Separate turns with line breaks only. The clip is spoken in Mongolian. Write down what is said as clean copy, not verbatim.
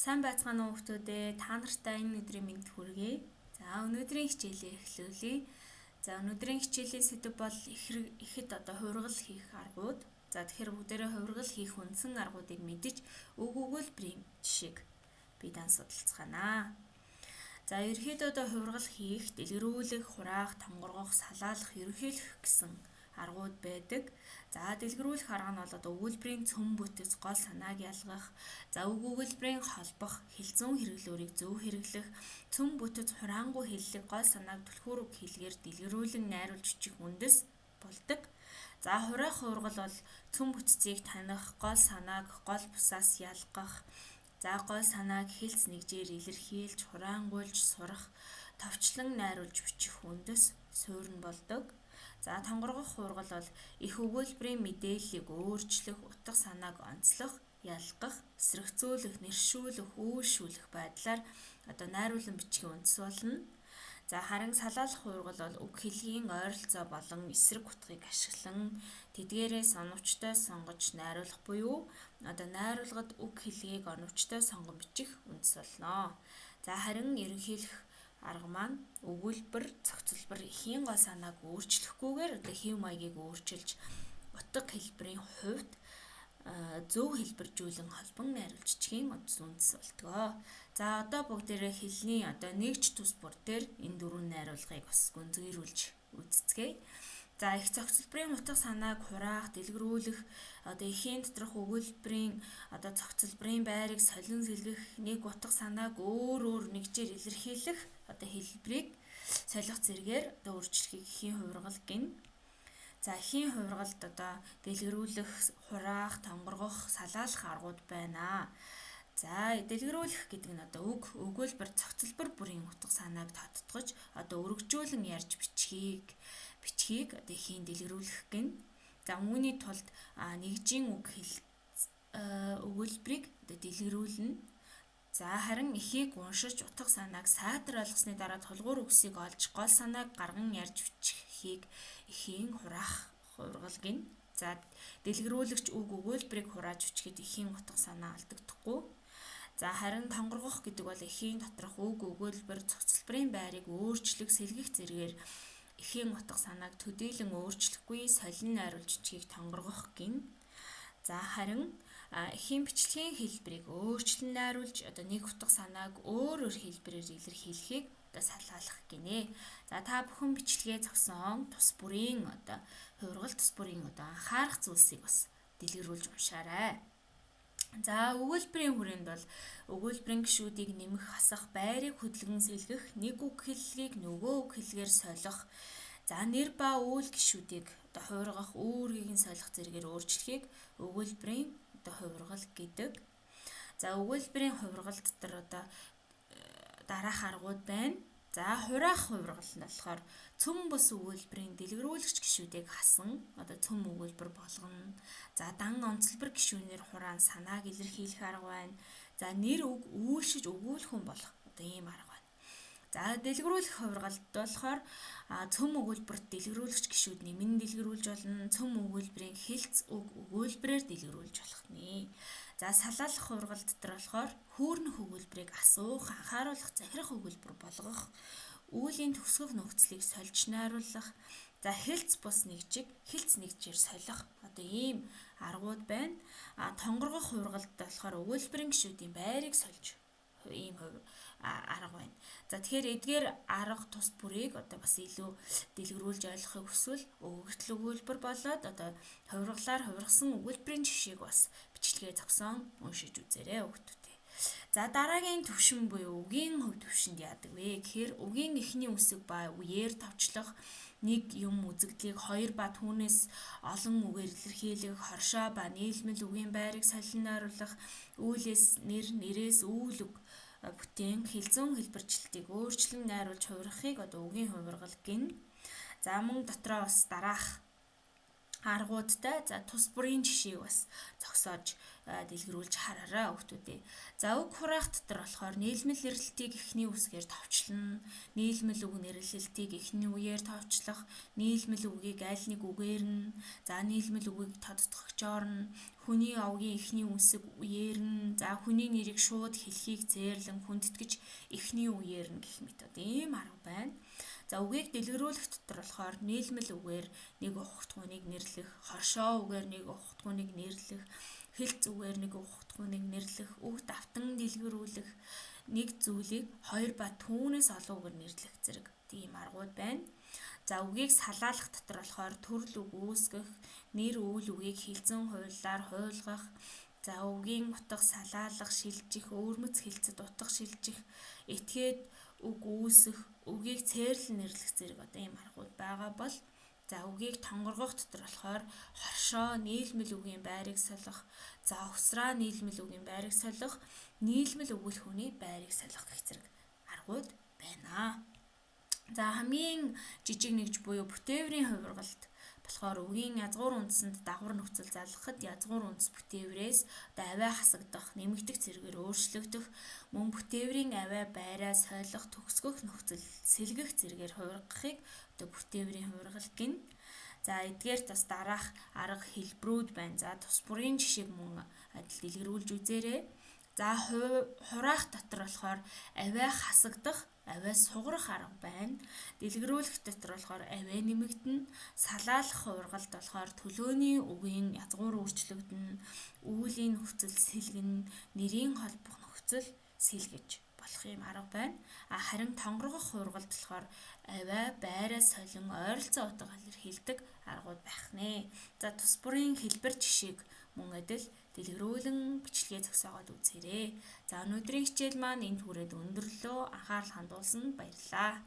Сайн байцгаана уу хүмүүстээ. Та нартай энэ өдрийн мэнд хүргэе. За өнөөдрийн хичээлээ эхлүүлье. За өнөөдрийн хичээлийн сэдэв бол ихэд хувиргал хийх аргууд. За тэгэхээр бүгдээрээ хувиргал хийх үндсэн аргуудыг мэдэж үг өгүүлбэрийн жишээг биедан судалцгаана. За ерөнхийдөө хувиргал хийх, дэлгэрүүлэх, хураах, тонгоргох, салаалах, ерөнхийлөх гэсэн аргууд байдаг. За дэлгэрүүлэх арга нь бол өгүүлбэрийн цөм бүтэц гол санааг ялгах, за үг өгүүлбэрийн холбох, хэлцүүн хэрэглүүрийг зөв хэрэглэх, цөм бүтэц хураангуй хэллэг гол санааг түлхүүр үг хэлгээр дэлгэрүүлэн найруулж бичих үндэс болдог. За хураах хувиргал бол цөм бүтцийг таних, гол санааг гол бусаас ялгах, за гол санааг хэлц нэгжээр илэрхийлж, хураангуйлж сурах, товчлон найруулж бичих үндэс суурь нь болдог. За тонгоргох хувиргал бол их өгүүлбэрийн мэдээллийг өөрчлөх, утга санааг онцлох, ялгах, эсрэгцүүлэх, нэршүүлэх, үйлшүүлэх байдлаар найруулан бичихийн үндэс болно. За харин салаалах хувиргал бол үг хэлгийн ойролцоо болон эсрэг утгыг ашиглан тэдгээрээс оновчтой сонгож найруулах буюу найруулгад үг хэлгийг оновчтой сонгон бичих үндэс болно. За харин ерөнхийлөх арга маань өгүүлбэр, зохицолбор эхийн гол санааг өөрчлөхгүйгээр хэв маягийг өөрчилж утга хэлбэрийн хувьд зөв хэлбэржүүлэн холбон найруулж бичих үндэс болтгоо. За бүгдээрээ хэлний нэгж тус бүр дээр энэ дөрвөн найруулгыг бас гүнзгийрүүлж үзцгээе. За их зохицолборын утга санааг хураах, дэлгэрүүлэх, эхийн доторх өгүүлбэрийн зохицолборын байрыг солин сэлгэх, нэг утга санааг өөр нэгжээр илэрхийлэх хэлбэрийг солих зэргээр өөрчлөхийг эхийн хувиргал гэнэ. За эхийн хувиргалд дэлгэрүүлэх, хураах, тонгоргох, салаалах аргууд байна. За дэлгэрүүлэх гэдэг нь үг, өгүүлбэр, зохицолбор бүрийн утга санааг тодтогч өргөжүүлэн ярьж бичгийг эхийн дэлгэрүүлэх гэнэ. За үүний тулд нэгжийн үг өгүүлбэрийг дэлгэрүүлнэ. За харин эхийг уншиж утга санааг сайтар ойлгосны дараа тулгуур үгсийг олж гол санааг гарган ярьж бичихийг эхийн хураах хувиргал гэнэ. За дэлгэрүүлэгч үг өгүүлбэрийг хурааж бичихэд эхийн утга санаа алдагдахгүй. За харин тонгоргох гэдэг бол эхийн доторх үг өгүүлбэр зохицолборын байрыг өөрчлөх, сэлгэх зэргээр эхийн утга санааг төдийлөн өөрчлөхгүй солин найруулж бичгийг тонгоргох гэнэ. За харин эхийн бичлэгийн хэлбэрийг өөрчлөн найруулж нэг утга санааг өөр хэлбэрээр илэрхийлэхийг салаалах гинэ. За та бүхэн бичлэгээ зогсон тус бүрийн хувиргал тус бүрийн анхаарах зүйлсийг бас дэлгэрүүлж уншаарай. За өгүүлбэрийн хүрээнд бол өгүүлбэрийн гишүүдийг нэмэх, хасах, байрыг хөдөлгөн сэлгэх, нэг үг хэллэгийг нөгөө үг хэллэгээр солих, за нэр ба үйл гишүүдийг хувиргах, үүргийг нь солих зэргээр өөрчлөхийг өгүүлбэрийн хувиргал гэдэг. За өгүүлбэрийн хувиргал дотор дараах аргууд байна. За хураах хувиргал нь болохоор цөм бус өгүүлбэрийн дэлгэрүүлэгч гишүүдийг хасан цөм өгүүлбэр болгоно. За дан онцлбор гишүүнээр хураан санааг илэрхийлэх арга байна. За нэр үг үйлшиж өгүүлэх хүн болох ийм арга байна. За дэлгэрүүлэх хувиргалд болохоор цөм өгүүлбэрт дэлгэрүүлэгч гишүүд нэмэн дэлгэрүүлж болно. Цөм өгүүлбэрийн хэлц үг өгүүлбэрээр дэлгэрүүлж болох нэ. За салаалах хувиргал дотор болохоор хүүрнэх өгүүлбэрийг асуух, анхааруулах, захирах өгүүлбэр болгох, үүлийн төгсгөх нөхцөлийг сольж найруулах, за хэлц бус нэгжийг хэлц нэгжээр солих ийм аргууд байна. Тонгоргох хувиргалд болохоор өгүүлбэрийн гишүүдийн байрыг сольж ийм арга байна. За тэгэхээр эдгээр арга тус бүрийг бас илүү дэлгэрүүлж ойлгохыг хүсвэл өгөгдөл өгүүлбэр болоод хувиргалаар хувирсан өгүүлбэрийн жишээг бас бичлэгээ зогсон уншиж үзээрэй хүүхдүүдээ. За дараагийн төвшин буюу үгийн хөв төвшөнд яадаг вэ гэхээр үгийн эхний үсэг ба үеэр товчлох, нэг юм үзэгдлийг хоёр ба түүнээс олон үгээр илэрхийлэх, хоршоо ба нийлмэл үгийн байрыг солин найруулах, үйлээс нэр, нэрээс үйл үг бүтээн хэлзүүн хэлбэрчлэлтийг өөрчлөн найруулж хувирахыг үгийн хувиргал гэнэ. За мөн дотроо бас дараах аргуудтай за тус бүрийн жишээг бас зогсоож дэлгэрүүлж хараарай хүүхдүүдээ. За үг хураах дотор болохоор нийлмэл нэрлэлтийг эхний үсгээр товчлно. Нийлмэл үг нэрлэлтийг эхний үеэр товчлох, нийлмэл үгийг аль нэг үгээр нь, за нийлмэл үгийг тодтогчоор нь, хүний овгийн эхний үсэг үеэр нь, за хүний нэрийг шууд хэлхийг зээрлэн хүндэтгэж эхний үеэр нь гэх мэт ийм арга байна. За үгийг дэлгэрүүлэх дотор болохоор нийлмэл үгээр нэг ухагтгууныг нэрлэх, хоршоо үгээр нэг ухагтгууныг нэрлэх, хэлц үгээр нэг ухагтгууныг нэрлэх, үг давтан дэлгэрүүлэх, нэг зүйлийг хоёр ба түүнээс олон үгээр нэрлэх зэрэг тийм аргууд байна. За үгийг салаалах дотор болохоор төрөл үг үүсгэх, нэр үйл үгийг хилцэн хуулиар хуулгах, за үгийн утга салаалах, шилжих, өвөрмөц хэлцэд утга шилжих, этгээд үг үүсэх, үгийг цээрлэн нэрлэх зэрэг ийм аргууд байгаа бол за үгийг тонгоргох дотор болохоор хоршоо нийлмэл үгийн байрыг солих, за усраа нийлмэл үгийн байрыг солих, нийлмэл өгөх хүний байрыг солих гэх зэрэг аргууд байна. За хамгийн жижиг нэгж буюу бүтээврийн хувиргалт болохоор үгийн язгуур үндсэнд дагвар нөхцөл залгахад язгуур үндэс бүтээврээс авиа хасагдах, нэмэгдэх зэргээр өөрчлөгдөх, мөн бүтээврийн авиа байраа солих, төгсгөх нөхцөл сэлгэх зэргээр хувиргахыг бүтээврийн хувиргалт гэнэ. За эдгээр бас дараах арга хэлбэрүүд байна. За тус бүрийн жишээг мөн адил дэлгэрүүлж үзээрэй. За хураах дотор болохоор авиа хасагдах, авиа сугарах арга байна. Дэлгэрүүлэх дотор болохоор авиа нэмэгдэнэ. Салаалах хувиргалт болохоор төлөөний үгийн язгуур өөрчлөгдөнө, үүлийн нөхцөл сэлгэнэ, нэрийн холбох нөхцөл сэлгэж болох юм арга байна. Харин тонгоргох хувиргалт болохоор авиа байраа солин ойролцоо утга илэрхийлдэг аргууд байх нэ. За тус бүрийн хэлбэр жишээг мөн адил дэлгэрүүлэн бичлэгээ зогсоогоод үзээрэй. За өнөөдрийн хичээл маань энд хүрээд өндөрлөө. Анхаарал хандуулсанд баярлалаа.